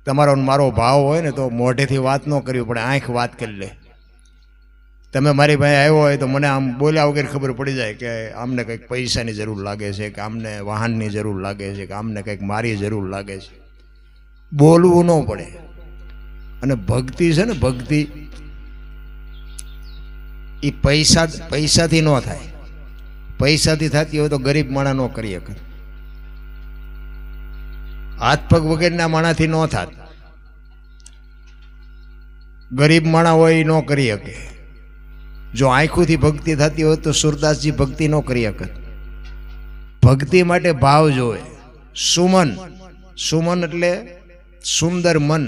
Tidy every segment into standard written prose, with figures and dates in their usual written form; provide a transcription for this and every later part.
તમારો મારો ભાવ હોય ને તો મોઢેથી વાત ન કરવી પડે, આંખ વાત કરી લે. તમે મારી પાસે આવ્યો હોય તો મને આમ બોલ્યા વગર ખબર પડી જાય કે આમને કંઈક પૈસાની જરૂર લાગે છે, કે આમને વાહનની જરૂર લાગે છે, કે આમને કંઈક મારી જરૂર લાગે છે. બોલવું ન પડે. અને ભક્તિ છે ને, ભક્તિ એ પૈસાથી ન થાય. પૈસાથી થતી હોય તો ગરીબ માણસ ન કરી શકે. હાથ પગ વગરના માણાથી ન થાત. ગરીબ માણા હોય એ ન કરી શકે. જો આંખોથી ભક્તિ થતી હોય તો સુરદાસજી ભક્તિ ન કરી શકે. ભક્તિ માટે ભાવ જોવે. સુમન, સુમન એટલે સુંદર મન.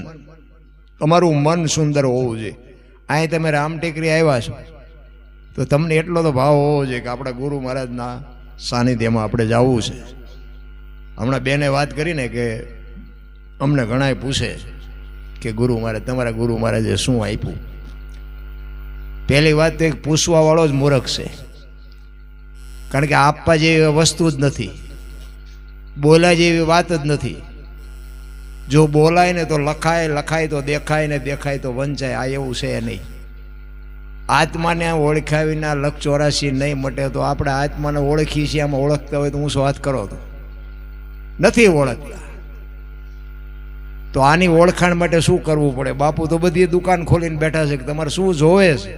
તમારું મન સુંદર હોવું જોઈએ. અહીં તમે રામટેકરી આવ્યા છો તો તમને એટલો તો ભાવ હોવો જોઈએ કે આપણા ગુરુ મહારાજના સાનિધ્યમાં આપણે જવું છે. હમણાં બેને વાત કરીને કે અમને ઘણાય પૂછે કે ગુરુ મહારાજ, તમારા ગુરુ મહારાજે શું આપ્યું? પહેલી વાત તો એક પૂછવાવાળો જ મૂર્ખ છે. કારણ કે આપવા જેવી વસ્તુ જ નથી, બોલાય જેવી વાત જ નથી. જો બોલાય ને તો લખાય, લખાય તો દેખાય, ને દેખાય તો વંચાય. આ એવું છે નહીં. આત્માને ઓળખ્યા વિના લખ 84 નહીં મટે. તો આપણે આત્માને ઓળખી છીએ, આમાં ઓળખતા હોય તો હું શું વાત કરો તો નથી ઓળખતા. તો આની ઓળખાણ માટે શું કરવું પડે? બાપુ તો બધી દુકાન ખોલીને બેઠા છે કે તમારે શું જોવે છે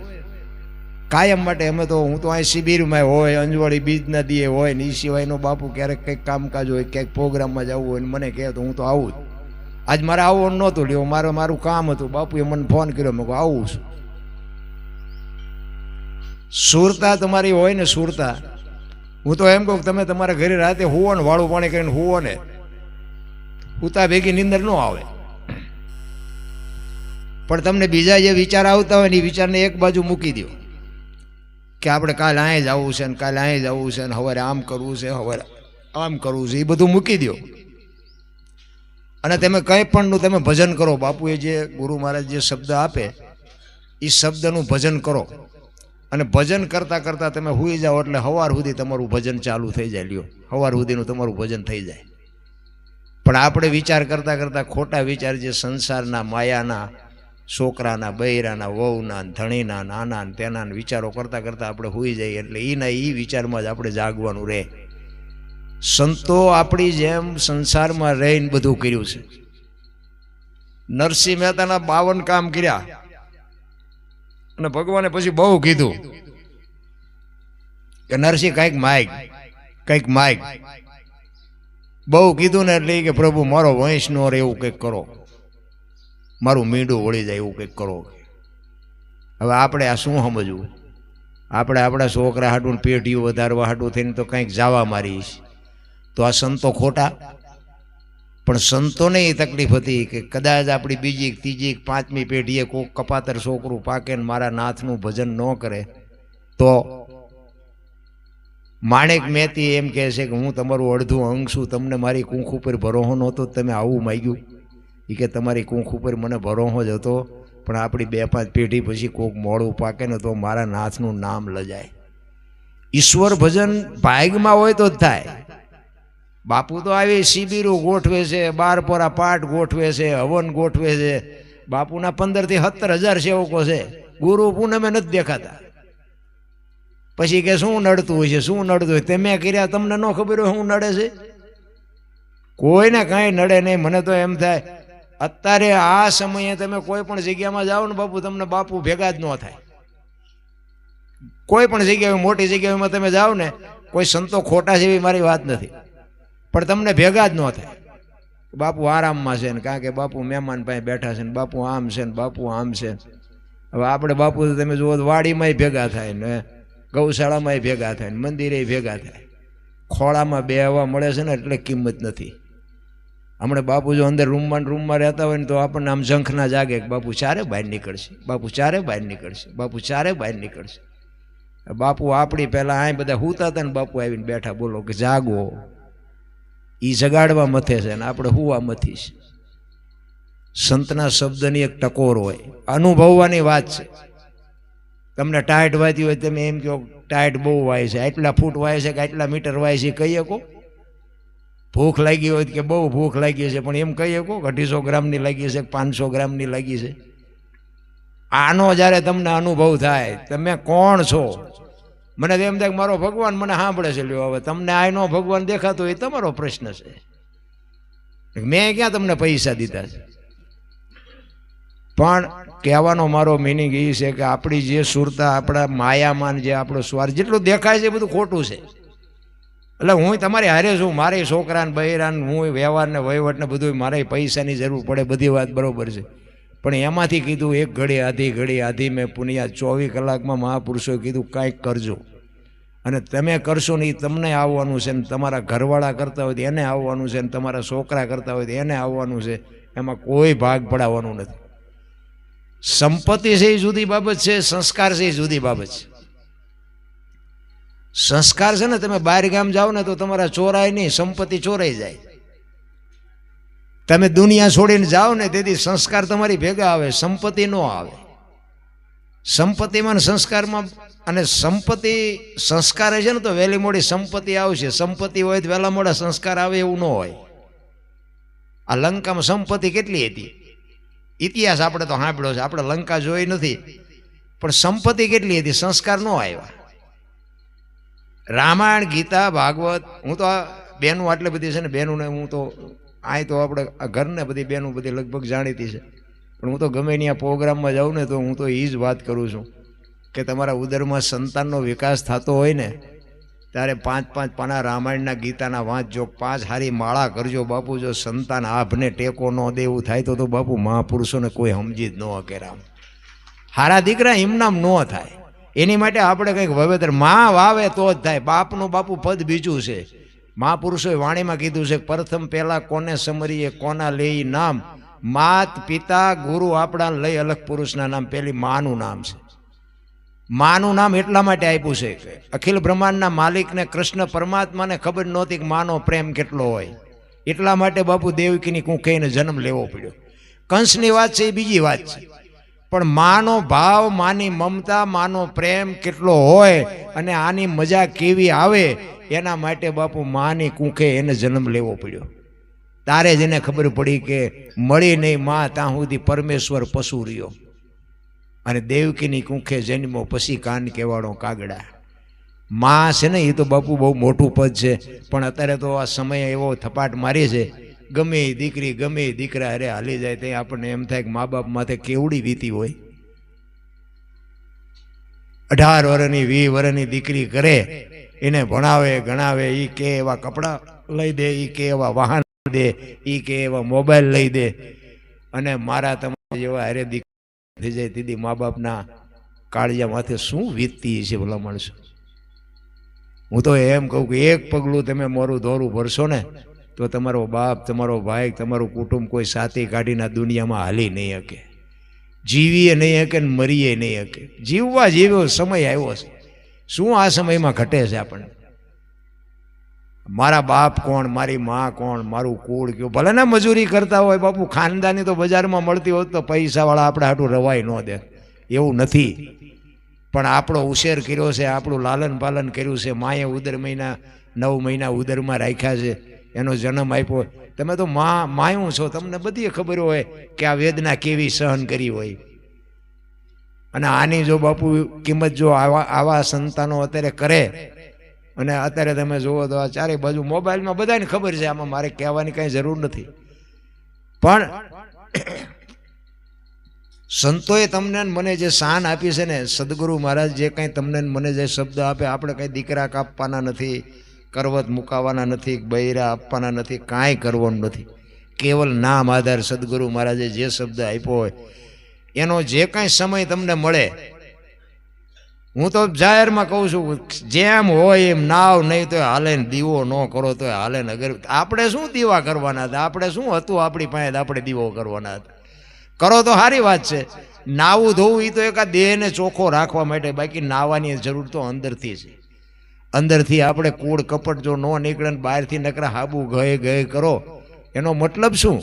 કાયમ માટે. અમે તો, હું તો અહીં શિબિરમાં હોય, અંજવાળી બીજના દીએ હોય ને એ સિવાયનો બાપુ ક્યારેક કંઈક કામકાજ હોય, ક્યાંક પ્રોગ્રામમાં જવું હોય ને મને કહે તો હું તો આવું જ. આજ મારે આવવાનું નહોતું લ્યો, મારું કામ હતું. બાપુએ મને ફોન કર્યો, મેં કહું આવું છું. સુરતા તમારી હોય ને, સુરતા. હું તો એમ કહું તમે તમારા ઘરે રાતે હુવો ને, વાળું પાણી કરીને હુવો ને, ઉતા ભેગી નીંદર ન આવે. પણ તમને બીજા જે વિચાર આવતા હોય ને એ વિચારને એક બાજુ મૂકી દો કે આપણે કાલે અહીં જવું છે ને, કાલે અહીં જવું છે ને, સવારે આમ કરવું છે, સવારે આમ કરવું છે. એ બધું મૂકી દો અને તમે કંઈ પણનું તમે ભજન કરો. બાપુએ જે ગુરુ મહારાજ જે શબ્દ આપે એ શબ્દનું ભજન કરો. અને ભજન કરતાં કરતાં તમે સૂઈ જાઓ એટલે સવાર સુધી તમારું ભજન ચાલુ થઈ જાય. લ્યો, સવાર સુધીનું તમારું ભજન થઈ જાય. પણ આપણે વિચાર કરતાં કરતાં ખોટા વિચાર, જે સંસારના, માયાના, છોકરાના, બૈરાના, વહુના, ધણીના, નાના તેના વિચારો કરતાં કરતાં આપણે સૂઈ જઈએ. એટલે એના એ વિચારમાં જ આપણે જાગવાનું રહે. સંતો આપણી જેમ સંસારમાં રહીને બધું કર્યું છે. નરસિંહ મહેતાના 52 કામ કર્યા અને ભગવાને પછી બહુ કીધું કે નરસિંહ કંઈક માગ, કંઈક માગ. બહુ કીધું ને એટલે કે પ્રભુ મારો વંશ નો રહે એવું કંઈક કરો, મારું મીંડું વળી જાય એવું કંઈક કરો. હવે આપણે આ શું સમજવું? આપણે આપણા છોકરા હાટું પેઢીઓ વધારવા હાટું થઈને તો કંઈક જાવા મારીશ. તો આ સંતો ખોટા? પણ સંતોને એ તકલીફ હતી કે કદાચ આપણી બીજી, ત્રીજી, પાંચમી પેઢીએ કોઈક કપાતર છોકરું પાકે ને મારા નાથનું ભજન ન કરે તો. માણેક મહેતી એમ કહે છે કે હું તમારું અડધું અંગ છું, તમને મારી કૂંખ ઉપર ભરોહો નહોતો, તમે આવું માગ્યું. એ કે તમારી કૂંખ ઉપર મને ભરોહો જ હતો, પણ આપણી 2-5 પેઢી પછી કોઈક મોડું પાકે ને તો મારા નાથનું નામ લજાય. ઈશ્વર ભજન ભાગમાં હોય તો જ થાય. બાપુ તો આવી શિબિરો ગોઠવે છે, 12 પોરા પાઠ ગોઠવે છે, હવન ગોઠવે છે. બાપુના 15 થી 17 હજાર સેવકો છે. ગુરુ પૂનમે નથી દેખાતા. પછી કે શું નડતું હોય છે, શું નડતું હોય? તમે કર્યા, તમને ન ખબર હોય શું નડે છે? કોઈને કાંઈ નડે નહીં. મને તો એમ થાય અત્યારે આ સમયે તમે કોઈ પણ જગ્યામાં જાઓ ને બાપુ, તમને બાપુ ભેગા જ ન થાય. કોઈ પણ જગ્યાએ, મોટી જગ્યાઓમાં તમે જાઓ ને, કોઈ સંતો ખોટા છે એવી મારી વાત નથી, પણ તમને ભેગા જ ન થાય. બાપુ આરામમાં છે ને, કારણ કે બાપુ મહેમાન પાસે બેઠા છે ને, બાપુ આમ છે ને, બાપુ આમ છે. હવે આપણે બાપુ તમે જુઓ વાડીમાંય ભેગા થાય ને, ગૌશાળામાંય ભેગા થાય ને, મંદિરે ભેગા થાય. ખોળામાં બેહવા મળે છે ને એટલે કિંમત નથી. હમણાં બાપુ જો અંદર રૂમમાં રહેતા હોય ને તો આપણને આમ ઝંખ ના જાગે કે બાપુ ચારે બહાર નીકળશે, બાપુ ચારે બહાર નીકળશે, બાપુ ચારે બહાર નીકળશે. બાપુ આપણી પહેલાં અહીં બધા સૂતા હતા ને, બાપુ આવીને બેઠા, બોલો કે જાગો. એ જગાડવા મથે છે ને આપણે હુવા મથી છે. સંતના શબ્દની એક ટકોર હોય, અનુભવવાની વાત છે. તમને ટાઈટ વાતી હોય, તમે એમ કહો ટાઈટ બહુ વાય છે, આટલા ફૂટ વાય છે કે આટલા મીટર વાય છે, કહી શકો? ભૂખ લાગી હોય કે બહુ ભૂખ લાગી છે, પણ એમ કહીએ કહો 250 ગ્રામની લાગી છે, 500 ગ્રામની લાગી છે. આનો જ્યારે તમને અનુભવ થાય, તમે કોણ છો? મને તો એમ થાય કે મારો ભગવાન મને સાંભળે છે. લ્યો હવે તમને આનો ભગવાન દેખાતો હોય તમારો પ્રશ્ન છે. મેં ક્યાં તમને પૈસા દીધા છે? પણ કહેવાનો મારો મિનિંગ એ છે કે આપણી જે સુરતા, આપણા માયામાન, જે આપણો સ્વાર્થ જેટલું દેખાય છે એ બધું ખોટું છે. એટલે હું તમારી હારે છું, મારે છોકરાને બહેરાને હું વ્યવહારને વહીવટને બધું મારે પૈસાની જરૂર પડે, બધી વાત બરોબર છે. પણ એમાંથી કીધું એક ઘડી આધી મેં પુનિયા 24 કલાકમાં મહાપુરુષોએ કીધું કાંઈક કરજો. અને તમે કરશો ને એ તમને આવવાનું છે, ને તમારા ઘરવાળા કરતા હોય તો એને આવવાનું છે, ને તમારા છોકરા કરતા હોય તો એને આવવાનું છે. એમાં કોઈ ભાગ પડાવવાનું નથી. સંપત્તિ છે એ જુદી બાબત છે, સંસ્કાર છે એ જુદી બાબત છે. સંસ્કાર છે ને, તમે બહાર ગામ જાઓ ને તો તમારા ચોરાય નહીં, સંપત્તિ ચોરાઈ જાય. તમે દુનિયા છોડીને જાઓ ને તેથી સંસ્કાર તમારી ભેગા આવે, સંપત્તિ ન આવે. સંપત્તિમાં સંસ્કારમાં, અને સંપત્તિ સંસ્કાર છે ને તો વહેલી મોડી સંપત્તિ આવશે. સંપત્તિ હોય તો વહેલા મોડા સંસ્કાર આવે એવું ન હોય. આ લંકામાં સંપત્તિ કેટલી હતી? ઇતિહાસ આપણે તો સાંભળ્યો છે, આપણે લંકા જોઈ નથી, પણ સંપત્તિ કેટલી હતી? સંસ્કાર ન આવ્યા. રામાયણ, ગીતા, ભાગવત, હું તો બહેનું આટલી બધી છે ને, બહેનોને હું તો અહીં તો આપણે આ ઘરને બધી બહેનો બધી લગભગ જાણીતી છે, પણ હું તો ગમે ત્યાં પ્રોગ્રામમાં જાઉં ને તો હું તો એ જ વાત કરું છું કે તમારા ઉદરમાં સંતાનનો વિકાસ થતો હોય ને ત્યારે 5-5 પાના રામાયણના, ગીતાના વાંચજો, 5 હારી માળા કરજો. બાપુ જો સંતાન આભને ટેકો ન દે એવું થાય તો બાપુ મહાપુરુષોને કોઈ સમજી જ ન શકે. રામ હારા દીકરા એમનામ ન થાય. એની માટે આપણે કંઈક વાવેતર માં વાવે તો જ થાય. બાપનું બાપુ પદ બીજું છે. મહાપુરુષોએ વાણીમાં કીધું છે પ્રથમ પહેલા કોને સમરીએ, કોના લેઈ નામ, માત પિતા ગુરુ આપણા લઈ અલગ પુરુષના નામ. પેલી માનું નામ છે. માનું નામ એટલા માટે આપ્યું છે કે અખિલ બ્રહ્માંડના માલિકને કૃષ્ણ પરમાત્માને ખબર નહોતી કે માનો પ્રેમ કેટલો હોય, એટલા માટે બાપુ દેવકીની કુંખેને જન્મ લેવો પડ્યો. કંસની વાત છે એ બીજી વાત છે, પણ માનો ભાવ, માની મમતા, માનો પ્રેમ કેટલો હોય અને આની મજા કેવી આવે એના માટે બાપુ માની કુંખે એને જન્મ લેવો પડ્યો. તારે જ એને ખબર પડી કે મળી નહીં માં ત્યાં સુધી પરમેશ્વર પશુ રહ્યો. અને દેવકીની કુંખે જન્મો પછી કાન કેવાડો કાગડા. માં છે ને એ તો બાપુ બહુ મોટું પદ છે, પણ અત્યારે તો આ સમય એવો થપાટ મારી છે, ગમે એ દીકરી ગમે એ દીકરા અરે હાલી જાય તે આપણને એમ થાય કે મા બાપ માથે કેવડી વીતી હોય. 18 વર્ષની 20 વર્ષની દીકરી કરે, એને ભણાવે ગણાવે, એ કે એવા કપડાં લઈ દે, એ કે એવા વાહન દે, એ કે એવા મોબાઈલ લઈ દે, અને મારા તમારા જેવા અરે દીકરી થઈ જાય દીદી મા બાપના કાળિયા માથે શું વીતતી છે ભલા માણસો. હું તો એમ કહું કે એક પગલું તમે મોરું દોરું ભરશો ને તો તમારો બાપ, તમારો ભાઈ, તમારું કુટુંબ કોઈ સાથી કાઢીને દુનિયામાં હાલી નહીં શકે, જીવીએ નહીં શકે ને મરીએ નહીં શકે. જીવવા જેવો સમય આવ્યો છે. શું આ સમયમાં ઘટે છે આપણને? મારા બાપ કોણ, મારી મા કોણ, મારું કુળ કયું, ભલે ને મજૂરી કરતા હોય બાપુ, ખાનદાની તો બજારમાં મળતી હોત તો પૈસાવાળા આપણે હાટું રવાય ન દે, એવું નથી. પણ આપણો ઉછેર કર્યો છે, આપણું લાલન પાલન કર્યું છે, માએ ઉદર મહિના 9 મહિના ઉદરમાં રાખ્યા છે, એનો જન્મ આપ્યો. તમે તો માયું છો, તમને બધી ખબર હોય કે આ વેદના કેવી સહન કરી હોય. અને આની જો બાપુ કિંમત જો આવા સંતાનો અત્યારે કરે, અને અત્યારે તમે જુઓ તો આ ચારે બાજુ મોબાઈલમાં બધાને ખબર છે, આમાં મારે કહેવાની કાંઈ જરૂર નથી. પણ સંતોએ તમને મને જે શાન આપી છે ને, સદગુરુ મહારાજ જે કાંઈ તમને મને જે શબ્દ આપે, આપણે કંઈ દીકરા કાપવાના નથી, કરવત મુકાવાના નથી, બૈરા આપવાના નથી, કાંઈ કરવાનું નથી. કેવલ નામ આધાર સદગુરુ મહારાજે જે શબ્દ આપ્યો હોય એનો જે કાંઈ સમય તમને મળે, હું તો જાહેરમાં કહું છું, જેમ હોય એમ નાવ, નહીં તો હાલે ને દીવો ન કરો તો હાલે ને. અગર આપણે શું દીવા કરવાના હતા, આપણે શું હતું આપણી પાસે આપણે દીવો કરવાના હતા? કરો તો સારી વાત છે. નાવું ધોવું એ તો એક આ દેહને ચોખ્ખો રાખવા માટે, બાકી નાવાની જરૂર તો અંદરથી છે. અંદરથી આપણે કૂડ કપટ જો ન નીકળે ને બહારથી નકરા હાબુ ગયે ગયે કરો, એનો મતલબ શું?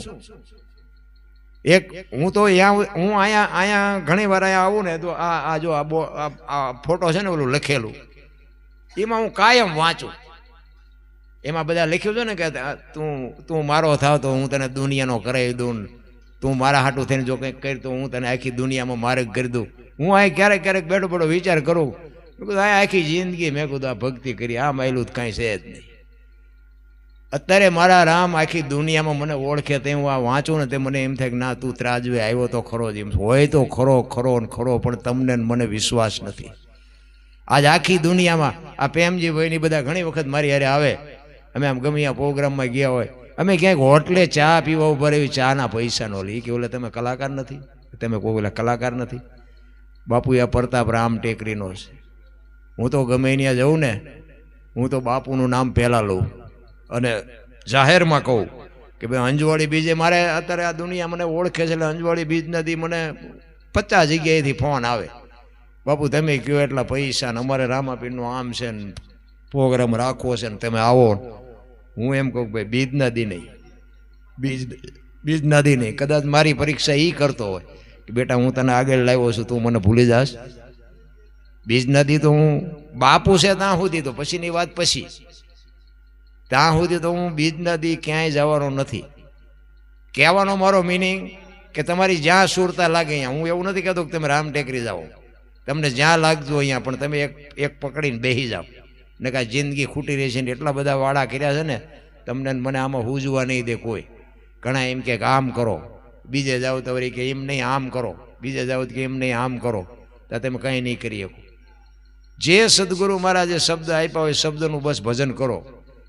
એક હું તો હું અહીંયા ઘણી વાર અહીંયા આવું ને તો આ જો આ ફોટો છે ને ઓલું લખેલું, એમાં હું કાયમ વાંચું. એમાં બધા લખ્યું છે ને કે તું મારો થાવ તો હું તને દુનિયાનો કરાવી દઉં, તું મારા હાટું થઈને જો કંઈક કરી તો હું તને આખી દુનિયામાં માર્ગ કરી દઉં. હું આ ક્યારેક ક્યારેક બેઠો બેઠો વિચાર કરું, આ આખી જિંદગી મેં કીધું આ ભક્તિ કરી, આ માયલું કાંઈ છે જ નહીં. અત્યારે મારા રામ આખી દુનિયામાં મને ઓળખે તે હું આ વાંચું ને તે મને એમ થાય કે ના તું ત્રાજવે આવ્યો તો ખરો જ, એમ હોય તો ખરો ખરો ને ખરો, પણ તમને મને વિશ્વાસ નથી. આજ આખી દુનિયામાં આ પ્રેમજી ભાઈની બધા ઘણી વખત મારી હારે આવે, અમે આમ ગમે આ પ્રોગ્રામમાં ગયા હોય, અમે ક્યાંક હોટલે ચા પીવા ઉપર એવી ચાના પૈસા નો લે કે ઓલે તમે કલાકાર નથી, તમે કોઈ ઓલા કલાકાર નથી. બાપુ આ પ્રતાપ રામ ટેકરીનો છે. હું તો ગમે ત્યાં જઉં ને, હું તો બાપુનું નામ પહેલાં લઉં અને જાહેરમાં કહું કે ભાઈ અંજવાળી બીજે મારે અત્યારે આ દુનિયા મને ઓળખે છે એટલે અંજવાળી બીજ નથી મને 50 જગ્યાએથી ફોન આવે, બાપુ તમે કહો એટલા પૈસા ને અમારે રામાપીરનું આમ છે ને પ્રોગ્રામ રાખવો છે ને તમે આવો. હું એમ કહું ભાઈ બીજ નદી નહીં, બીજ નદી નહીં. કદાચ મારી પરીક્ષા એ કરતો હોય કે બેટા હું તને આગળ લાવ્યો છું, તું મને ભૂલી જાશ. બીજ નદી તો હું બાપુ છે ત્યાં સુધી, તો પછીની વાત પછી, ત્યાં સુધી તો હું બીજ નદી ક્યાંય જવાનો નથી. કહેવાનો મારો મિનિંગ કે તમારી જ્યાં સુરતા લાગે અહીંયા, હું એવું નથી કહેતો કે તમે રામ ટેકરી જાઓ, તમને જ્યાં લાગતું અહીંયા, પણ તમે એક પકડીને બેસી જાઓ ને કાંઈ જિંદગી ખૂટી રહી છે ને એટલા બધા વાડા કર્યા છે ને તમને મને આમાં હુજવા નહીં દે કોઈ. ઘણા એમ કે આમ કરો, બીજે જાઓ તો વળી કે એમ નહીં આમ કરો, બીજે જાઓ કે એમ નહીં આમ કરો, તો તમે કંઈ નહીં કરી શકો. જે સદગુરુ મહારાજે શબ્દ આપ્યા હોય શબ્દનું બસ ભજન કરો.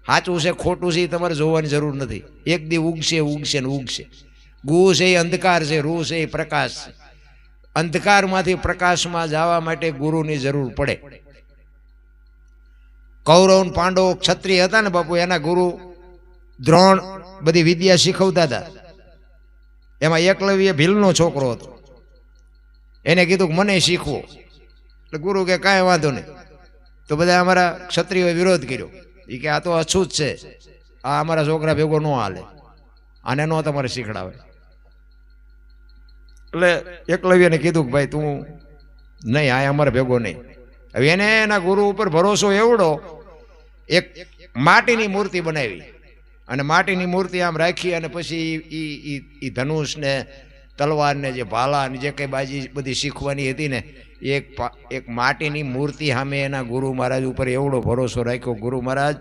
સાચું છે ખોટું છે એ તમારે જોવાની જરૂર નથી. એક દી ઉગશે ઉગશે ને ઉગશે. ગુ છે એ અંધકાર છે, રૂ છે એ પ્રકાશ છે. અંધકારમાંથી પ્રકાશમાં જવા માટે ગુરુની જરૂર પડે. કૌરવ પાંડવ ક્ષત્રિય હતા ને બાપુ, એના ગુરુ દ્રોણ બધી વિદ્યા શીખવતા હતા. એમાં એકલવ્ય ભીલનો છોકરો હતો, એને કીધું કે મને શીખવો. એટલે ગુરુ કે કાંઈ વાંધો નહીં. તો બધા અમારા ક્ષત્રિયોએ વિરોધ કર્યો, એ કે આ તો અછૂત છે, આ અમારા છોકરા ભેગો ન હાલે, આને નો તમારે શીખડાવે. એટલે એકલવ્યને કીધું કે ભાઈ તું નહીં, આ અમારે ભેગો નહીં. હવે એને એના ગુરુ ઉપર ભરોસો એવડો, એક માટીની મૂર્તિ બનાવી અને માટીની મૂર્તિ આમ રાખી અને પછી એ ધનુષ ને તલવાર ને જે ભાલા ને જે કઈ બાજી બધી શીખવાની હતી ને, એક માટીની મૂર્તિ સામે એના ગુરુ મહારાજ ઉપર એવડો ભરોસો રાખ્યો. ગુરુ મહારાજ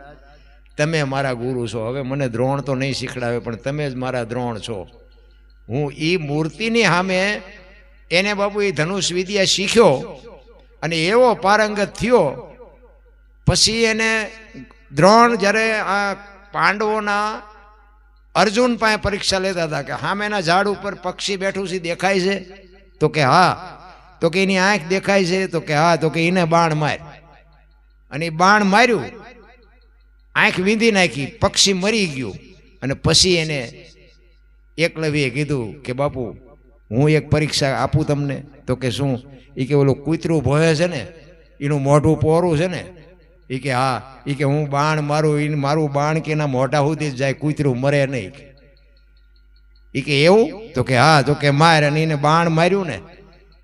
તમે મારા ગુરુ છો, હવે મને દ્રોણ તો નહીં શીખડાવે પણ તમે જ મારા દ્રોણ છો. હું એ મૂર્તિની સામે એને બાપુ એ ધનુષ વિદ્યા શીખ્યો અને એવો પારંગત થયો. પછી એને દ્રોણ જ્યારે આ પાંડવોના અર્જુન પાસે પરીક્ષા લેતા હતા કે સામેના ઝાડ ઉપર પક્ષી બેઠું છે દેખાય છે, તો કે હા, તો કે એની આંખ દેખાય છે, તો કે હા, તો કે એને બાણ માર. અને એ બાણ માર્યું, આંખ વીંધી નાખી, પક્ષી મરી ગયું. અને પછી એને એકલવ્યએ કીધું કે બાપુ હું એક પરીક્ષા આપું તમને. તો કે શું? એ કે ઓલું કૂતરું ભોય છે ને એનું મોઢું પોરું છે ને, એ કે હા, એ કે હું બાણ મારું, એને મારું બાણ કે એના મોઢા સુધી જ જાય, કૂતરું મરે નહીં. એ કે એવું? તો કે હા, તો કે માર. અને એને બાણ માર્યું ને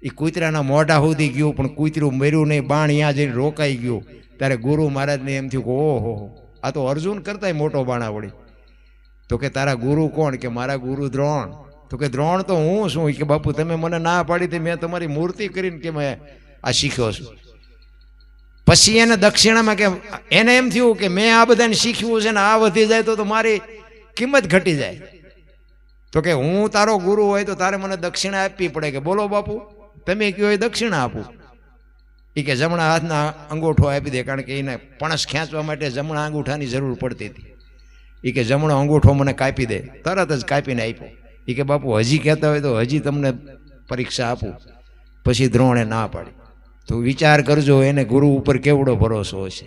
એ કૂતરાના મોઢા સુધી ગયું પણ કૂતરું મર્યું નહીં, બાણ અહીંયા જઈને રોકાઈ ગયું. ત્યારે ગુરુ મહારાજને એમ થયું કે ઓહો, આ તો અર્જુન કરતાંય મોટો બાણા વળી. તો કે તારા ગુરુ કોણ? કે મારા ગુરુ દ્રોણ. તો કે દ્રોણ તો હું શું? કે બાપુ તમે મને ના પાડી હતી, મેં તમારી મૂર્તિ કરીને કે મેં આ શીખ્યો છું. પછી એને દક્ષિણામાં કે એને એમ થયું કે મેં આ બધાને શીખ્યું છે ને આ વધી જાય તો મારી કિંમત ઘટી જાય. તો કે હું તારો ગુરુ હોય તો તારે મને દક્ષિણા આપવી પડે. કે બોલો બાપુ, તમે કહો એ દક્ષિણા આપું. એ કે જમણા હાથના અંગૂઠો આપી દે, કારણ કે એને પણસ ખેંચવા માટે જમણા અંગૂઠાની જરૂર પડતી હતી. એ કે જમણો અંગૂઠો મને કાપી દે. તરત જ કાપીને આપ્યો. એ કે બાપુ હજી કહેતા હોય તો હજી તમને પરીક્ષા આપું. પછી દ્રોણે ના પાડી. તો વિચાર કરજો એને ગુરુ ઉપર કેવડો ભરોસો હશે.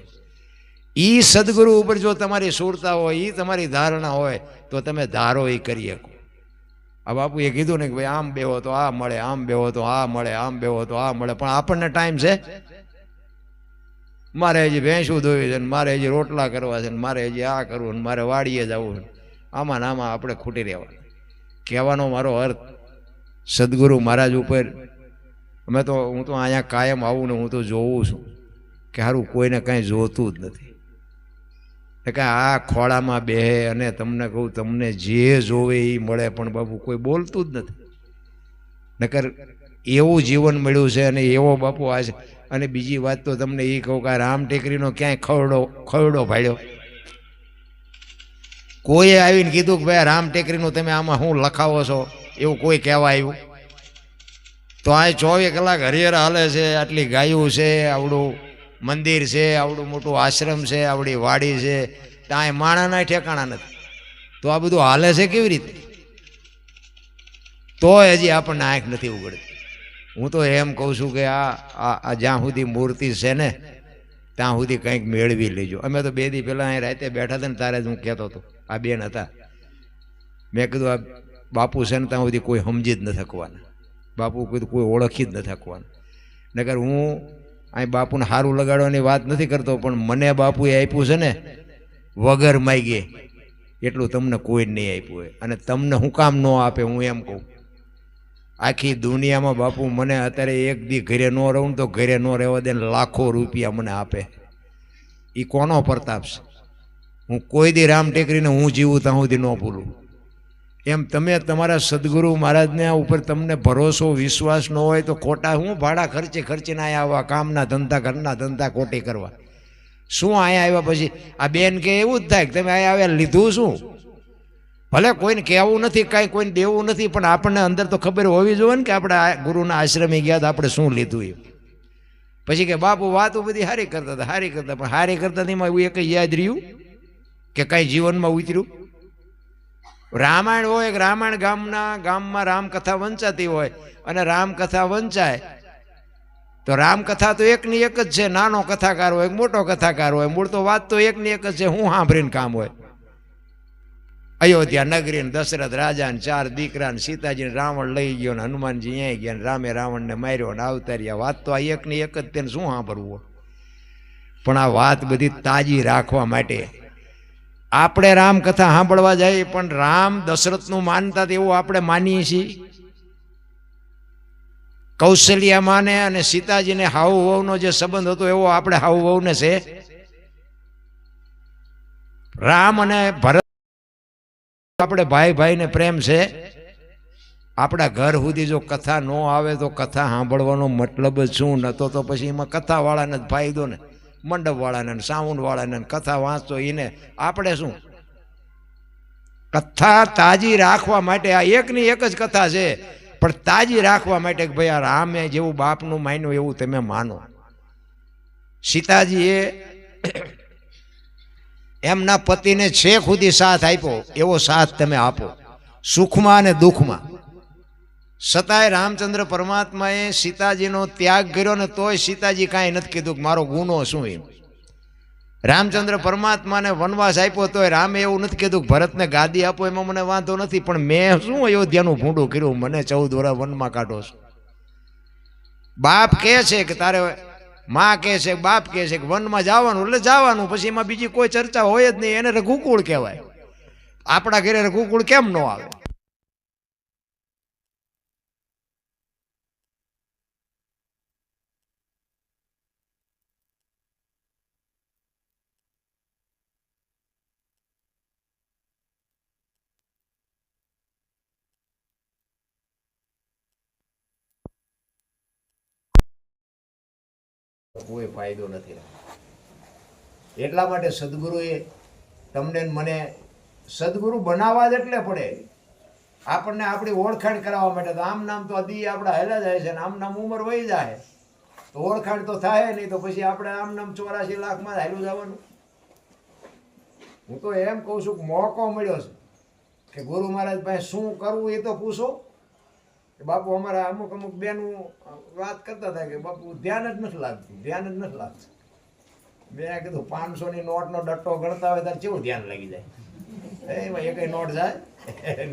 એ સદગુરુ ઉપર જો તમારી સુરતા હોય, એ તમારી ધારણા હોય તો તમે ધારો એ કરી શકો. આ બાપુએ કીધું ને કે ભાઈ આમ બેહો તો આ મળે, આમ બેહો તો આ મળે, આમ બેહો તો આ મળે. પણ આપણને ટાઈમ છે? મારે હજી ભેંસું ધોવી છે ને મારે હજી રોટલા કરવા છે ને મારે હજી આ કરવું ને મારે વાડીએ જવું છે. આમાં ને આમાં આપણે ખૂટી રહેવાનું. કહેવાનો મારો અર્થ સદગુરુ મહારાજ ઉપર હું તો અહીંયા કાયમ આવું ને હું તો જોઉં છું કે સારું કોઈને કાંઈ જોતું જ નથી. કે આ ખોળામાં બેહે અને તમને કહું તમને જે જોવે એ મળે, પણ બાપુ કોઈ બોલતું જ નથી. નકર એવું જીવન મળ્યું છે અને એવો બાપુ આ છે. અને બીજી વાત તો તમને એ કહું કે રામ ટેકરીનો ક્યાંય ખવડો ભાડ્યો? કોઈએ આવીને કીધું કે ભાઈ રામ ટેકરીનું તમે આમાં શું લખાવો છો, એવું કોઈ કહેવા આવ્યું? તો આ 24 કલાક હરિહર હાલે છે, આટલી ગાયું છે, આવડું મંદિર છે, આવડું મોટું આશ્રમ છે, આવડી વાડી છે, ત્યાં માણાના ઠેકાણા નથી. તો આ બધું હાલે છે કેવી રીતે? તો હજી આપણને આંખ નથી ઉગડતી. હું તો એમ કહું છું કે આ જ્યાં સુધી મૂર્તિ છે ને ત્યાં સુધી કંઈક મેળવી લેજો. અમે તો 2 દી પહેલાં અહીં રાતે બેઠા હતા ને તારે જ હું કહેતો હતો, આ બેન હતા, મેં કીધું આ બાપુ છે ને ત્યાં સુધી કોઈ સમજી જ ન શકવાના, બાપુ કીધું કોઈ ઓળખી જ ન શકવાના. નકર હું અહીં બાપુને સારું લગાડવાની વાત નથી કરતો, પણ મને બાપુએ આપ્યું છે ને વગર માગે એટલું તમને કોઈ નહીં આપ્યું હોય. અને તમને હું કામ ન આપે હું એમ કહું, આખી દુનિયામાં બાપુ મને અત્યારે એક દી ઘરે ન રહું તો ઘરે ન રહેવા દે લાખો રૂપિયા મને આપે. એ કોનો પ્રતાપ છે? હું કોઈ દી રામ ટેકરીને હું જીવું ત્યાં સુધી ન ભૂલું. એમ તમે તમારા સદગુરુ મહારાજને ઉપર તમને ભરોસો વિશ્વાસ ન હોય તો ખોટા હું ભાડા ખર્ચીને અહીંયા આવવા, કામના ધંધા ઘરના ધંધા ખોટી કરવા. શું અહીંયા આવ્યા પછી આ બેન કે એવું જ થાય કે તમે અહીંયા આવ્યા લીધું શું? ભલે કોઈને કહેવું નથી, કાંઈ કોઈને દેવું નથી, પણ આપણને અંદર તો ખબર હોવી જોઈએ ને કે આપણે આ ગુરુના આશ્રમે ગયા તો આપણે શું લીધું એ. પછી કે બાપુ વાતો બધી સારી કરતા હતા, પણ સારી કરતા એમાં એવું એક યાદ રહ્યું કે કાંઈ જીવનમાં ઉતર્યું? રામાયણ હોય, રામાયણ ગામમાં રામકથા વંચાતી હોય, અને રામકથા વંચાય તો રામકથા તો એકની એક જ છે. નાનો કથાકાર હોય, મોટો કથાકાર હોય, મૂળ તો વાત તો એકની એક જ છે. હું સાંભળીને કામ હોય. અયોધ્યા નગરી, દશરથ રાજા ને 4 દીકરા ને સીતાજી ને રાવણ લઈ ગયો ને હનુમાનજી અહીંયા ગયા ને રામે રાવણને માર્યો ને અવતાર્યા. વાત તો આ એકની એક જ, તેને શું સાંભળવું? પણ આ વાત બધી તાજી રાખવા માટે આપણે રામકથા સાંભળવા જાય, પણ રામ દશરથનું માનતા એવું આપણે માનીએ છીએ. કૌશલ્યા માને અને સીતાજીને હાઉ વહુનો જે સંબંધ હતો એવો આપણે હાઉ વહુને છે. રામ અને ભરત આપણે ભાઈને પ્રેમ છે. આપણા ઘર સુધી જો કથા ન આવે તો કથા સાંભળવાનો મતલબ જ શું? નતો તો પછી એમાં કથાવાળાને જ ફાયદો ને, મંડપવાળાને, સાઉન્ડવાળાને, કથા વાંચતો એને આપણે શું? કથા તાજી રાખવા માટે આ એકની એક જ કથા છે, પણ તાજી રાખવા માટે કે ભાઈ આ રામે જેવું બાપનું માન્યું એવું તમે માનો. સીતાજીએ એમના પતિને છેક સુધી સાથ આપ્યો, એવો સાથ તમે આપો સુખમાં અને દુઃખમાં. છતાંય રામચંદ્ર પરમાત્માએ સીતાજીનો ત્યાગ કર્યો ને તોય સીતાજી કાંઈ નથી કીધું કે મારો ગુનો શું એમ. રામચંદ્ર પરમાત્માને વનવાસ આપ્યો તોય રામે એવું નથી કીધું કે ભરતને ગાદી આપો એમાં મને વાંધો નથી, પણ મેં શું અયોધ્યાનું ભૂંડું કર્યું, મને 14 વર્ષ વનમાં કાઢો છો. બાપ કહે છે કે તારે, માં કહે છે, બાપ કહે છે કે વનમાં જવાનું એટલે જવાનું, પછી એમાં બીજી કોઈ ચર્ચા હોય જ નહીં. એને રઘુકુળ કહેવાય. આપણા ઘરે રઘુકુળ કેમ ન આવે? કોઈ ફાયદો નથી. એટલા માટે સદગુરુએ તમને મને સદગુરુ બનાવવા જ એટલે પડે, આપણને આપણી ઓળખાણ કરાવવા માટે. તો આમ નામ તો અધી આપણા હેલા જાય છે ને આમ નામ ઉંમર વહી જાય તો ઓળખાણ તો થાય નહીં, તો પછી આપણે આમ નામ 84 લાખમાં હાલું જવાનું. હું તો એમ કહું છું કે મોકો મળ્યો છે કે ગુરુ મહારાજ પાસે શું કરવું એ તો પૂછો. બાપુ અમારા અમુક બેનું વાત કરતા હતા કે બાપુ ધ્યાન જ નથી લાગતું. મેં કીધું 500ની નોટનો ડટ્ટો ગણતા હોય ત્યારે કેવું ધ્યાન લાગી જાય? એમાં એક નોટ જાય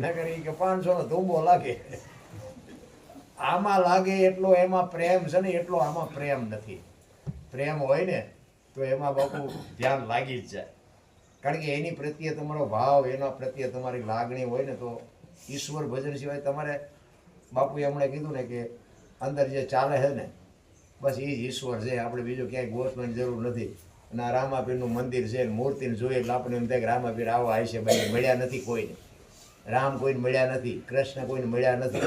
નકર કે 500નો ધૂંબો લાગે. આમાં લાગે એટલો એમાં પ્રેમ છે ને, એટલો આમાં પ્રેમ નથી. પ્રેમ હોય ને તો એમાં બાપુ ધ્યાન લાગી જ જાય. કારણ કે એની પ્રત્યે તમારો ભાવ, એના પ્રત્યે તમારી લાગણી હોય ને તો ઈશ્વર ભજન સિવાય તમારે, બાપુએ હમણાં કીધું ને કે અંદર જે ચાલે છે ને બસ એ જ ઈશ્વર છે. આપણે બીજું ક્યાંય ગોતવાની જરૂર નથી. અને આ રામાપીરનું મંદિર છે ને મૂર્તિને જોઈએ એટલે આપણે એમ થાય કે રામાપીર આવા હશે ભાઈ મળ્યા નથી કોઈને, રામ કોઈને મળ્યા નથી, કૃષ્ણ કોઈને મળ્યા નથી.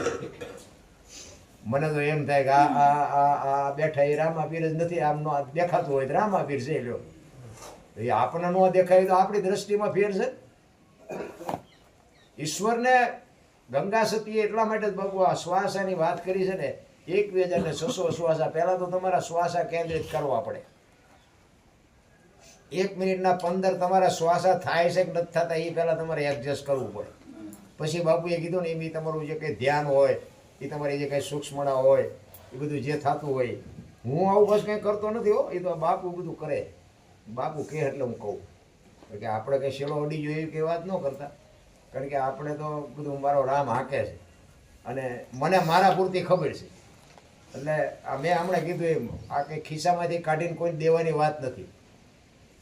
મને તો એમ થાય કે આ બેઠા એ રામાપીર જ નથી, આમ નો દેખાતું હોય તો રામાપીર છે લ્યો. એ આપણને ન દેખાય તો આપણી દ્રષ્ટિમાં ફેર છે. ઈશ્વરને ગંગા સતીએ એટલા માટે જ બાપુ આ શ્વાસાની વાત કરી છે ને, 1600 શ્વાસા. પહેલા તો તમારા શ્વાસા કેન્દ્રિત કરવા પડે. 1 મિનિટના 15 તમારા શ્વાસા થાય છે કે નથી થતા એ પહેલા તમારે એડજસ્ટ કરવું પડે. પછી બાપુએ કીધું ને એમ તમારું જે કંઈ ધ્યાન હોય, એ તમારી જે કંઈ સૂક્ષ્મણા હોય, એ બધું જે થતું હોય, હું આવું બસ કંઈ કરતો નથી હો, એ તો બાપુ બધું કરે. બાપુ કહે એટલે હું કહું કે આપણે કંઈ શેડો અડી જોઈએ એવી કંઈ વાત ન કરતા. કારણ કે આપણે તો બધું મારો રામ હાંકે છે અને મને મારા પૂરતી ખબર છે. એટલે આ મેં હમણાં કીધું એમ, આ કંઈ ખિસ્સામાંથી કાઢીને કોઈ દેવાની વાત નથી,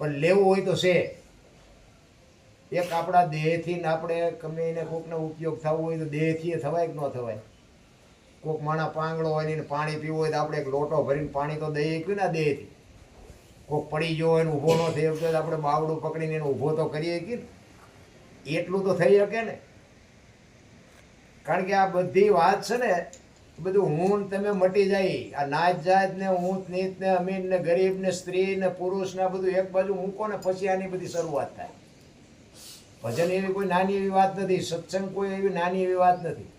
પણ લેવું હોય તો છે. એક આપણા દેહથી ને આપણે ગમે એને કોકનો ઉપયોગ થવો હોય તો દેહથી થવાય કે ન થવાય. કોઈક માણસ પાંગળો હોય ને પાણી પીવું હોય તો આપણે એક લોટો ભરીને પાણી તો દઈએ કે ના દેહથી. કોઈક પડી ગયો હોય ને ઊભો ન થઈ શકતો આપણે બાવડું પકડીને એને ઊભો તો કરીએ કે એટલું તો થઈ શકે ને. કારણ કે આ બધી વાત છે ને, બધું હું ને તમે મટી જાય. આ નાત જાત ને ઊંચ નીચ ને અમીર ને ગરીબ ને સ્ત્રી ને પુરુષ ને બધું એક બાજુ મૂકો ને પછી આની બધી શરૂઆત થાય. ભજન એવી કોઈ નાની એવી વાત નથી, સત્સંગ કોઈ એવી નાની એવી વાત નથી.